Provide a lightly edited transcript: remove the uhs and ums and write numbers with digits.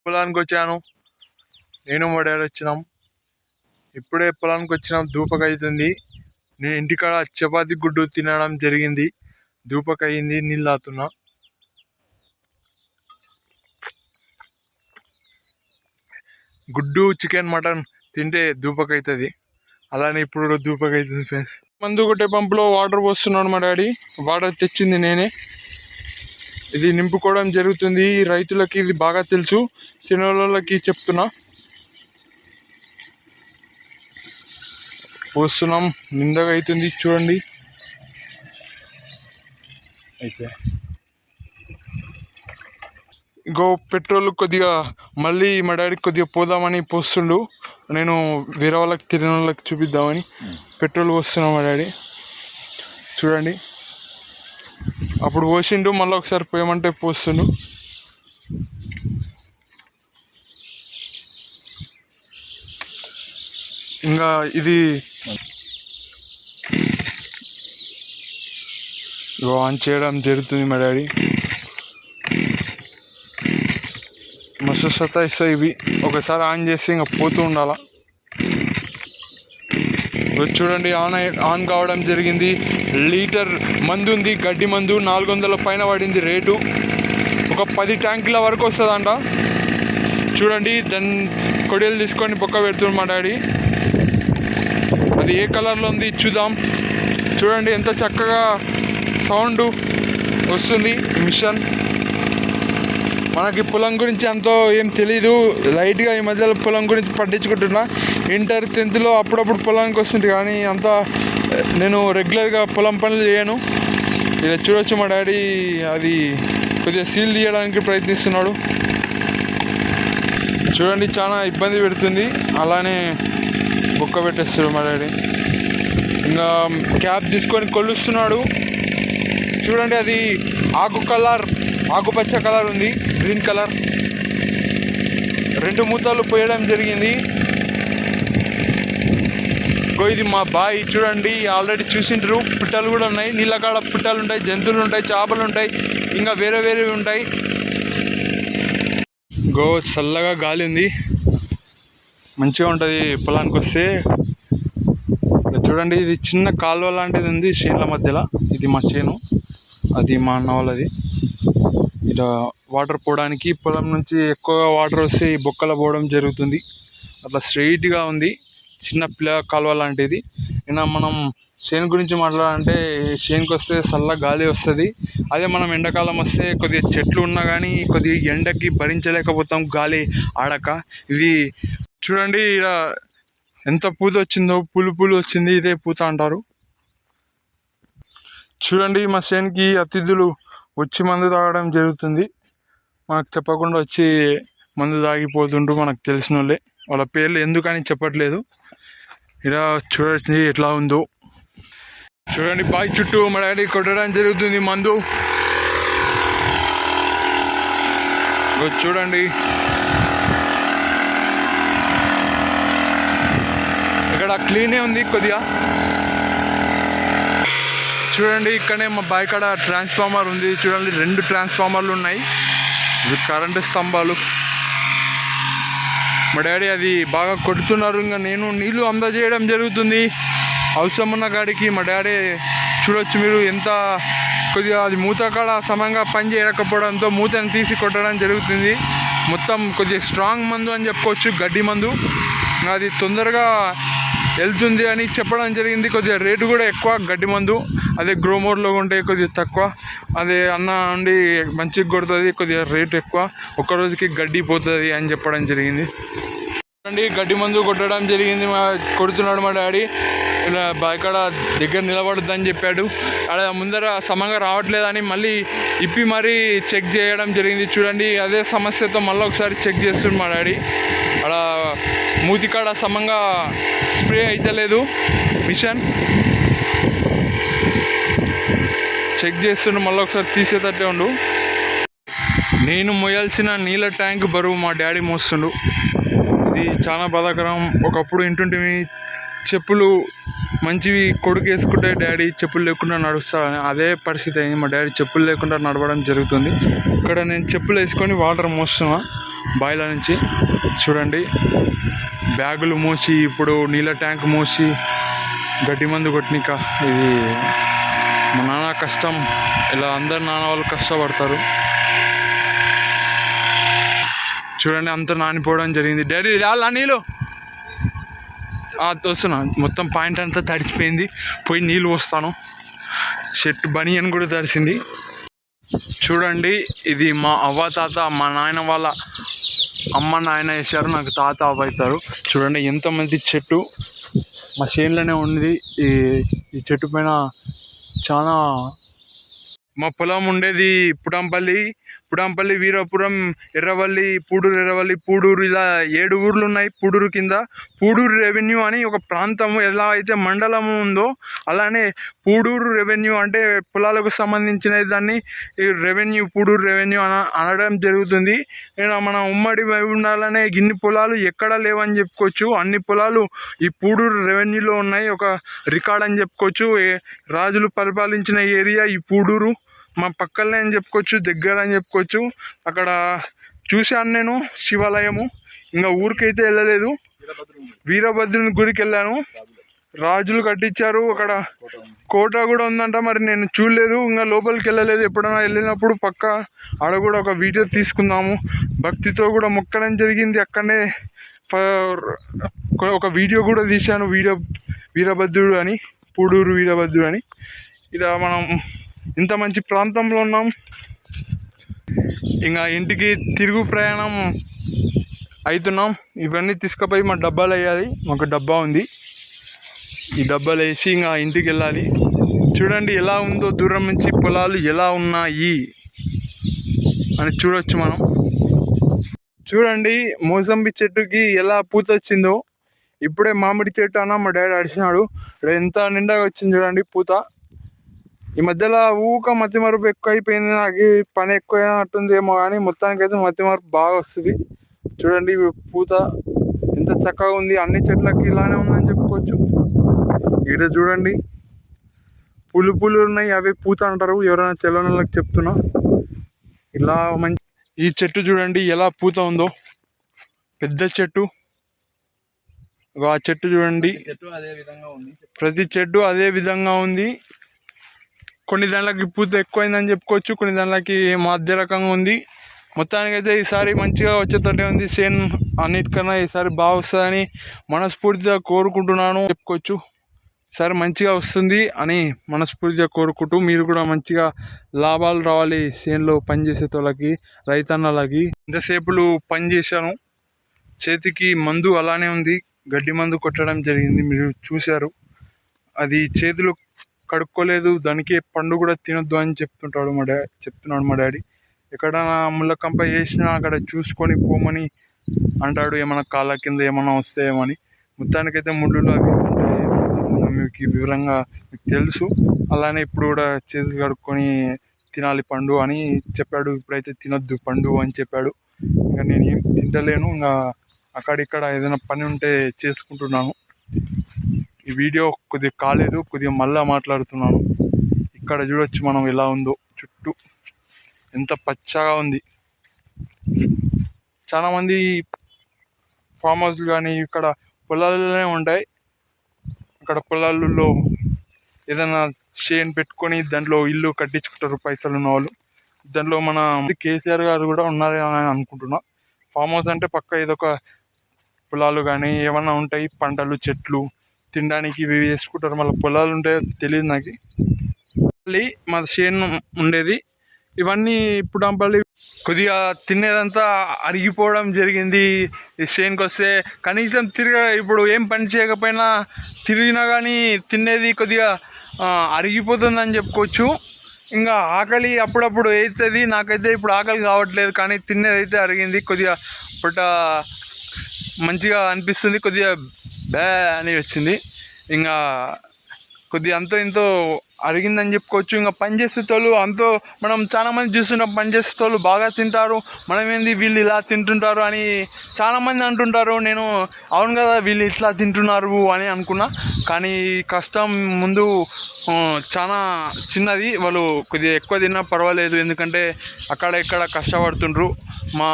పొలానికి వచ్చాను. నేను మా డాడీ వచ్చినాం. ఇప్పుడే పొలానికి వచ్చినాం. ధూపకైతుంది. నేను ఇంటికాడ చపాతి గుడ్డు తినడం జరిగింది. ధూపకయింది. నీళ్ళు తాగుతున్నా. గుడ్డు చికెన్ మటన్ తింటే ధూపకైతుంది. అలానే ఇప్పుడు ధూపకైతుంది ఫ్రెండ్స్. మందు కొట్టే పంపులో వాటర్ పోస్తున్నాడు మా డాడీ. వాటర్ తెచ్చింది నేనే. ఇది నింపుకోవడం జరుగుతుంది. రైతులకి ఇది బాగా తెలుసు, చిన్నోళ్ళకి చెప్తున్నా. పోస్తున్నాం. నిందగా అవుతుంది చూడండి. అయితే ఇంకో పెట్రోల్ కొద్దిగా మళ్ళీ మా డాడీ కొద్దిగా పోదామని పోస్తుండు. నేను వేరే వాళ్ళకి తిరిగిన వాళ్ళకి చూపిద్దామని పెట్రోల్ పోస్తున్నాం మా డాడీ. చూడండి, అప్పుడు పోసిండు, మళ్ళీ ఒకసారి పోయమంటే పోస్తుండు. ఇంకా ఇది ఆన్ చేయడం జరుగుతుంది మా డాడీ. మస్తు సతాయిస్తాయి ఇవి. ఒకసారి ఆన్ చేస్తే ఇంకా పోతూ ఉండాలా. చూడండి, ఆన్ కావడం జరిగింది. లీటర్ మందు ఉంది, గడ్డి మందు. 400 పైన పడింది రేటు. ఒక 10 ట్యాంకుల వరకు వస్తుందంట. చూడండి, దాన్ని కొడియలు తీసుకొని బొక్క పెడుతుంది మా డాడీ. అది ఏ కలర్లో ఉంది చూద్దాం. చూడండి ఎంత చక్కగా సౌండ్ వస్తుంది మిషన్. మనకి పొలం గురించి అంతో ఏం తెలీదు. లైట్గా ఈ మధ్యలో పొలం గురించి పట్టించుకుంటున్నా. ఇంటర్ 10th అప్పుడప్పుడు పొలానికి వస్తుంది, కానీ అంతా నేను రెగ్యులర్గా పొలం పనులు చేయను. ఇలా చూడొచ్చు మా డాడీ అది కొద్దిగా సీల్ తీయడానికి ప్రయత్నిస్తున్నాడు. చూడండి, చాలా ఇబ్బంది పెడుతుంది. అలానే బొక్క పెట్టేస్తాడు మా డాడీ. ఇంకా క్యాప్ తీసుకొని కొలుస్తున్నాడు. చూడండి, అది ఆకుపచ్చ కలర్ ఉంది, గ్రీన్ కలర్. 2 మూతలు పోయడం జరిగింది. ఇది మా బాయ్. చూడండి, ఆల్రెడీ చూసింటారు. పిట్టలు కూడా ఉన్నాయి. నీళ్ళకాడ పిట్టలు ఉంటాయి, జంతువులు ఉంటాయి, చేపలు ఉంటాయి, ఇంకా వేరేవి ఉంటాయి. చల్లగా గాలి ఉంది, మంచిగా ఉంటుంది పొలానికి వస్తే. చూడండి, ఇది చిన్న కాలువ లాంటిది ఉంది చేనుల మధ్యలో. ఇది మా చేను, అది మా అన్న వాళ్ళది. ఇలా వాటర్ పోవడానికి, పొలం నుంచి ఎక్కువగా వాటర్ వస్తే ఈ బొక్కల పోవడం జరుగుతుంది. అట్లా స్ట్రైట్గా ఉంది, చిన్న కాలువ లాంటిది. అయినా మనం చేను గురించి మాట్లాడాలంటే, చేనుకి వస్తే చల్ల గాలి వస్తుంది. అదే మనం ఎండాకాలం వస్తే కొద్దిగా చెట్లు ఉన్నా కానీ కొద్దిగా ఎండకి భరించలేకపోతాం గాలి ఆడక. ఇది చూడండి, ఇలా ఎంత పూత వచ్చిందో, పూలు వచ్చింది. ఇదే పూత అంటారు. చూడండి, మా చేనుకి అతిథులు వచ్చి మందు తాగడం జరుగుతుంది. మనకు చెప్పకుండా వచ్చి మందు తాగిపోతుండ్రు, మనకు తెలిసిన వాళ్ళే. వాళ్ళ పేర్లు ఎందుకని చెప్పట్లేదు. ఇలా చూడండి ఎట్లా ఉందో. చూడండి, బావి చుట్టూ మా డాడీ కొట్టడం జరుగుతుంది మందు. చూడండి, ఇక్కడ క్లీనే ఉంది కొద్దిగా. చూడండి, ఇక్కడనే మా బావి కాడ ట్రాన్స్ఫార్మర్ ఉంది. చూడండి, 2 ట్రాన్స్ఫార్మర్లు ఉన్నాయి. ఇవి కరెంటు స్తంభాలు. మా డాడీ అది బాగా కొడుతున్నారు. ఇంకా నేను నీళ్లు అందజేయడం జరుగుతుంది అవసరం ఉన్న గాడికి. మా డాడీ చూడొచ్చు మీరు, ఎంత కొద్దిగా అది మూత కాడ సమంగా పని చేయకపోవడంతో మూతను తీసి కొట్టడం జరుగుతుంది. మొత్తం కొద్దిగా స్ట్రాంగ్ మందు అని చెప్పుకోవచ్చు, గడ్డి మందు. అది తొందరగా వెళ్తుంది అని చెప్పడం జరిగింది. కొద్దిగా రేటు కూడా ఎక్కువ గడ్డి మందు. అదే గ్రోమోర్లో ఉంటే కొద్దిగా తక్కువ. అదే అన్న నుండి మంచిగా కొడుతుంది, కొద్దిగా రేటు ఎక్కువ. ఒక్కరోజుకి గడ్డి పోతుంది అని చెప్పడం జరిగింది. చూడండి, గడ్డి మందు కొట్టడం జరిగింది. కొడుతున్నాడు మా డాడీ. ఇలా బాయికాడ దగ్గర నిలబడుద్దని చెప్పాడు. అలా ముందర సమంగా రావట్లేదని మళ్ళీ ఇప్పి మరీ చెక్ చేయడం జరిగింది. చూడండి, అదే సమస్యతో మళ్ళీ ఒకసారి చెక్ చేస్తుంది మా డాడీ. అలా మూతికాడ సమంగా స్ప్రే అయితలేదు మిషన్. చెక్ చేస్తుండు, మళ్ళీ ఒకసారి తీసేటట్టే ఉండు. నేను మోయాల్సిన నీళ్ళ ట్యాంక్ బరువు మా డాడీ మోస్తుండు. ఇది చాలా బాధాకరం. ఒకప్పుడు ఇంటుంటివి చెప్పులు మంచివి కొడుకు వేసుకుంటే డాడీ చెప్పులు లేకుండా నడుస్తాడని అదే పరిస్థితి అయింది. మా డాడీ చెప్పులు లేకుండా నడవడం జరుగుతుంది. ఇక్కడ నేను చెప్పులు వేసుకొని వాటర్ మోస్తున్నా బాయిల నుంచి. చూడండి, బ్యాగులు మోసి ఇప్పుడు నీళ్ళ ట్యాంక్ మోసి గడ్డి మందు కొట్టినాక ఇది మా నాన్న కష్టం. ఇలా అందరు నాన్న వాళ్ళు కష్టపడతారు. చూడండి, అంత నానిపోవడం జరిగింది. డాడీ రాలా నీళ్ళు వస్తున్నా. మొత్తం పాయింట్ అంతా తడిచిపోయింది. పోయి నీళ్ళు పోస్తాను. షర్ట్ బనియన్ కూడా తడిసింది. చూడండి, ఇది మా అవ్వ తాత, మా నాయన వాళ్ళ అమ్మ నాయన వేసారు. నాకు తాత అవ్వ అవుతారు. చూడండి ఎంతమంది చెట్టు మా చేనులోనే ఉంది. ఈ చెట్టు పైన చాలా మా పొలం ఉండేది పుడంపల్లి, వీరాపురం, ఎర్రవల్లి, పూడూరు ఇలా 7 ఊర్లు ఉన్నాయి. పూడూరు కింద పూడూరు రెవెన్యూ అని ఒక ప్రాంతము ఎలా అయితే మండలము ఉందో అలానే పూడూరు రెవెన్యూ అంటే పొలాలకు సంబంధించిన దాన్ని రెవెన్యూ, పూడూరు రెవెన్యూ అనడం జరుగుతుంది. మన ఉమ్మడి ఉండాలనే ఇన్ని పొలాలు ఎక్కడా లేవని చెప్పుకోవచ్చు. అన్ని పొలాలు ఈ పూడూరు రెవెన్యూలో ఉన్నాయి. ఒక రికార్డ్ అని చెప్పుకోవచ్చు. రాజులు పరిపాలించిన ఏరియా ఈ పూడూరు. మా పక్కనే అని చెప్పుకోవచ్చు, దగ్గర అని చెప్పుకోవచ్చు. అక్కడ చూశాను నేను శివాలయము. ఇంకా ఊరికైతే వెళ్ళలేదు. వీరభద్రుని గుడికి వెళ్ళాను. రాజులు కట్టించారు. అక్కడ కోట కూడా ఉందంట. మరి నేను చూడలేదు, ఇంకా లోపలికి వెళ్ళలేదు. ఎప్పుడైనా వెళ్ళినప్పుడు పక్క ఆడ కూడా ఒక వీడియో తీసుకుందాము. భక్తితో కూడా మొక్కడం జరిగింది. అక్కడనే ఒక వీడియో కూడా తీశాను. వీరభద్రుడు అని, పూడూరు వీరభద్రుడు అని. ఇలా మనం ఇంత మంచి ప్రాంతంలో ఉన్నాం. ఇంకా ఇంటికి తిరుగు ప్రయాణం అవుతున్నాం. ఇవన్నీ తీసుకుపోయి మా డబ్బాలు వేయాలి. మాకు డబ్బా ఉంది. ఈ డబ్బాలు వేసి ఇంకా ఇంటికి వెళ్ళాలి. చూడండి ఎలా ఉందో దూరం నుంచి పొలాలు ఎలా ఉన్నాయి అని చూడొచ్చు మనం. చూడండి మోసంబి చెట్టుకి ఎలా పూత వచ్చిందో. ఇప్పుడే మామిడి చెట్టు అన్న మా డాడీ అడిచినాడు. ఎంత నిండాగా వచ్చింది చూడండి పూత. ఈ మధ్యలో మతిమరుపు ఎక్కువ అయిపోయింది. నాకు పని ఎక్కువ అయినట్టుందేమో కానీ మొత్తానికైతే మతిమరుపు బాగా వస్తుంది. చూడండి పూత ఎంత చక్కగా ఉంది. అన్ని చెట్లకి ఇలానే ఉందని చెప్పుకోవచ్చు. ఇక్కడ చూడండి పులు ఉన్నాయి. అవి పూత అంటారు. ఎవరైనా తెలియని వాళ్ళకి చెప్తున్నా. ఇలా మంచి ఈ చెట్టు చూడండి ఎలా పూత ఉందో. పెద్ద చెట్టు. ఆ చెట్టు చూడండి, ప్రతి చెట్టు అదే విధంగా ఉంది. కొన్ని దానిలకి పూత ఎక్కువైందని చెప్పుకోవచ్చు, కొన్ని దానిలకి మధ్య రకంగా ఉంది. మొత్తానికైతే ఈసారి మంచిగా వచ్చేటట్టే ఉంది. సేన్ అన్నిటికన్నా ఈసారి బాగా వస్తుందని మనస్ఫూర్తిగా కోరుకుంటున్నాను చెప్పుకోవచ్చు. ఈసారి మంచిగా వస్తుంది అని మనస్ఫూర్తిగా కోరుకుంటూ మీరు కూడా మంచిగా లాభాలు రావాలి. సేన్లో పనిచేసే వాళ్ళకి, రైతన్నలకి. ఇంతసేపులు పని చేశాను. చేతికి మందు అలానే ఉంది. గడ్డి మందు కొట్టడం జరిగింది, మీరు చూశారు. అది చేతులు కడుక్కోలేదు. దానికి పండు కూడా తినొద్దు అని చెప్తున్నాడు మా డాడీ. ఎక్కడైనా ముళ్ళకంప వేసినా అక్కడ చూసుకొని పోమని అంటాడు. ఏమైనా కాళ్ళ కింద ఏమైనా వస్తాయేమని. మొత్తానికైతే ముళ్ళు అవి మీకు వివరంగా మీకు తెలుసు. అలానే ఇప్పుడు కూడా చేతులు కడుక్కొని తినాలి పండు అని చెప్పాడు. ఇప్పుడైతే తినొద్దు పండు అని చెప్పాడు. ఇంకా నేను ఏం తింటలేను. ఇంకా అక్కడిక్కడ ఏదైనా పని ఉంటే చేసుకుంటున్నాను. ఈ వీడియో కొద్దిగా కాలేదు, కొద్దిగా మళ్ళా మాట్లాడుతున్నాను. ఇక్కడ చూడొచ్చు మనం ఎలా ఉందో. చుట్టూ ఎంత పచ్చగా ఉంది. చాలామంది ఫామ్ హౌస్లు కానీ ఇక్కడ పొలాలలోనే ఉంటాయి. అక్కడ పొలాలలో ఏదైనా షేన్ పెట్టుకొని దాంట్లో ఇల్లు కట్టించుకుంటారు పైసలు ఉన్న వాళ్ళు. దాంట్లో మన కేసీఆర్ గారు కూడా ఉన్నారని అనుకుంటున్నా. ఫామ్ హౌస్ అంటే పక్క ఏదొక పొలాలు కానీ ఏమన్నా ఉంటాయి, పంటలు, చెట్లు తినడానికి ఇవి వేసుకుంటారు. మళ్ళీ పొలాలు ఉంటాయో తెలియదు నాకు. మళ్ళీ మా చేను ఉండేది. ఇవన్నీ ఇప్పుడు కొద్దిగా తినేదంతా అరిగిపోవడం జరిగింది. ఈ చేనుకి వస్తే కనీసం ఇప్పుడు ఏం పని చేయకపోయినా తిరిగినా కానీ తినేది కొద్దిగా అరిగిపోతుందని చెప్పుకోవచ్చు. ఇంకా ఆకలి అప్పుడప్పుడు అవుతుంది. నాకైతే ఇప్పుడు ఆకలి కావట్లేదు, కానీ తినేది అయితే అరిగింది. కొద్దిగా పొట్ట మంచిగా అనిపిస్తుంది. కొద్దిగా బ్యా అని వచ్చింది. ఇంకా కొద్దిగా అంతో ఇంతో అరిగిందని చెప్పుకోవచ్చు. ఇంకా పని చేసేటోళ్ళు అంతో మనం చాలా మంది చూస్తున్నాం, పని చేసేటోళ్ళు బాగా తింటారు, మనం ఏంది వీళ్ళు ఇలా తింటుంటారు అని చాలామంది అంటుంటారు. నేను అవును కదా వీళ్ళు ఇట్లా తింటున్నారు అని అనుకున్నా, కానీ కష్టం ముందు చాలా చిన్నది. వాళ్ళు కొద్దిగా ఎక్కువ తిన్నా పర్వాలేదు, ఎందుకంటే అక్కడ ఇక్కడ కష్టపడుతుండ్రు. మా